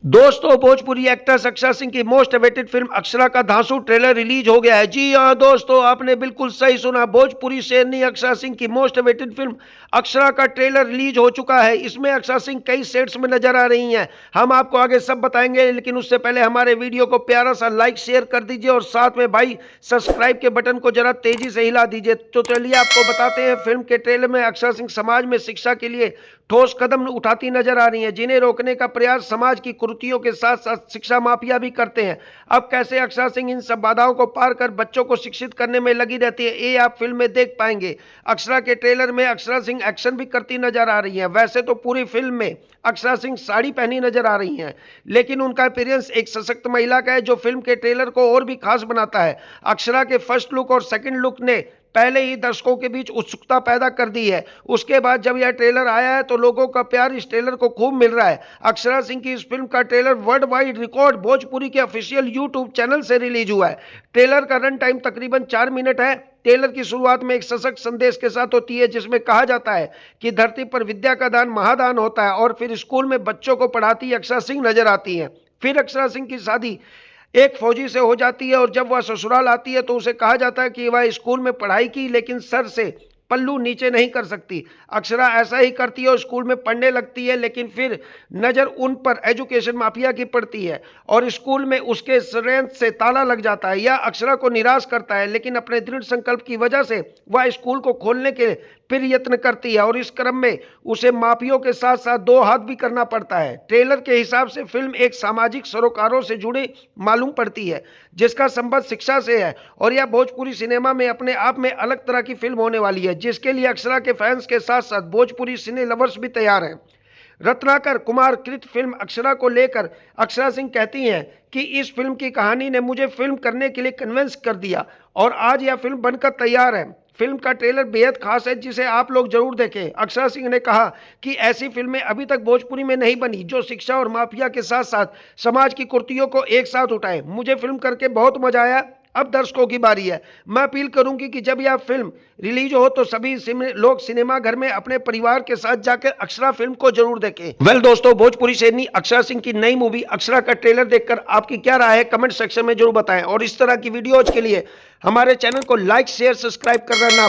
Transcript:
दोस्तों, भोजपुरी एक्ट्रेस अक्षरा सिंह की most awaited film Akshara का धांसू ट्रेलर रिलीज हो गया है। जी हां दोस्तों, आपने बिल्कुल सही सुना। भोजपुरी शेरनी अक्षरा सिंह की मोस्ट अवेटेड फिल्म अक्षरा का ट्रेलर रिलीज हो चुका है। इसमें अक्षरा सिंह कई सेट्स में नजर आ रही हैं। हम आपको आगे सब बताएंगे, लेकिन उससे पहले हमारे वीडियो को प्यारा सा लाइक शेयर कर दीजिए और साथ में भाई सब्सक्राइब के बटन को जरा तेजी से हिला दीजिए। तो चलिए आपको बताते हैं, फिल्म के ट्रेलर में अक्षरा सिंह समाज में शिक्षा के लिए ठोस कदम उठाती नजर आ रही हैं, जिन्हें रोकने का प्रयास समाज की कुरीतियों के साथ साथ शिक्षा माफिया भी करते हैं। अब कैसे अक्षरा सिंह इन सब बाधाओं को पार कर बच्चों को शिक्षित करने में लगी रहती है, ये आप फिल्म में देख पाएंगे। अक्षरा के ट्रेलर में अक्षरा सिंह एक्शन भी करती नजर आ रही हैं। वैसे तो पूरी फिल्म में अक्षरा सिंह साड़ी पहनी नजर आ रही हैं, लेकिन उनका अपीयरेंस एक सशक्त महिला का है, जो फिल्म के ट्रेलर को और भी खास बनाता है। अक्षरा के फर्स्ट लुक और सेकंड लुक ने पहले ही दर्शकों के बीच उत्सुकता पैदा कर दी है। उसके बाद जब यह ट्रेलर आया है तो लोगों का प्यार इस ट्रेलर को खूब मिल रहा है। अक्षरा सिंह की इस फिल्म का trailer world wide record Bhojpuri के ऑफिशियल यूट्यूब चैनल से रिलीज हुआ है। ट्रेलर का रन टाइम तकरीबन 4 मिनट है। ट्रेलर की शुरुआत में एक सशक्त संदेश के साथ होती है, जिसमें कहा जाता है कि धरती पर विद्या का दान महादान होता है, और फिर स्कूल में बच्चों को पढ़ाती अक्षरा सिंह नजर आती हैं। फिर अक्षरा सिंह की शादी एक फौजी से हो जाती है, और जब वह ससुराल आती है तो उसे कहा जाता है कि वह स्कूल में पढ़ाई की, लेकिन सर से पल्लू नीचे नहीं कर सकती। अक्षरा ऐसा ही करती है और स्कूल में पढ़ने लगती है, लेकिन फिर नजर उन पर एजुकेशन माफिया की पड़ती है और स्कूल में उसके स्ट्रेंथ से ताला लग जाता है। यह अक्षरा को निराश करता है, लेकिन अपने दृढ़ संकल्प की वजह से वह स्कूल को खोलने के फिर यत्न करती है, और इस क्रम में उसे माफियों के साथ साथ दो हाथ भी करना पड़ता है। ट्रेलर के हिसाब से फिल्म एक सामाजिक सरोकारों से जुड़ी मालूम पड़ती है, जिसका संबंध शिक्षा से है, और यह भोजपुरी सिनेमा में अपने आप में अलग तरह की फिल्म होने वाली है, जिसके लिए अक्षरा के फैंस के साथ साथ भोजपुरी सिने लवर्स भी तैयार हैं। रत्नाकर कुमार कृत फिल्म अक्षरा को लेकर अक्षरा सिंह कहती हैं कि इस फिल्म की कहानी ने मुझे फिल्म करने के लिए कन्विंस कर दिया, और आज यह फिल्म बनकर तैयार है। फिल्म का ट्रेलर बेहद खास है, जिसे आप लोग जरूर देखें। अक्षरा सिंह ने कहा कि ऐसी फिल्में अभी तक भोजपुरी में नहीं बनी, जो शिक्षा और माफिया के साथ साथ समाज की कुर्तियों को एक साथ उठाए। मुझे फिल्म करके बहुत मजा आया। अब दर्शकों की बारी है। मैं अपील करूंगी कि जब यह फिल्म रिलीज हो तो सभी लोग सिनेमा घर में अपने परिवार के साथ जाकर अक्षरा फिल्म को जरूर देखें। वेल दोस्तों, भोजपुरी शेरनी अक्षरा सिंह की नई मूवी अक्षरा का ट्रेलर देखकर आपकी क्या राय है, कमेंट सेक्शन में जरूर बताएं, और इस तरह की वीडियोज के लिए हमारे चैनल को लाइक शेयर सब्सक्राइब करना ना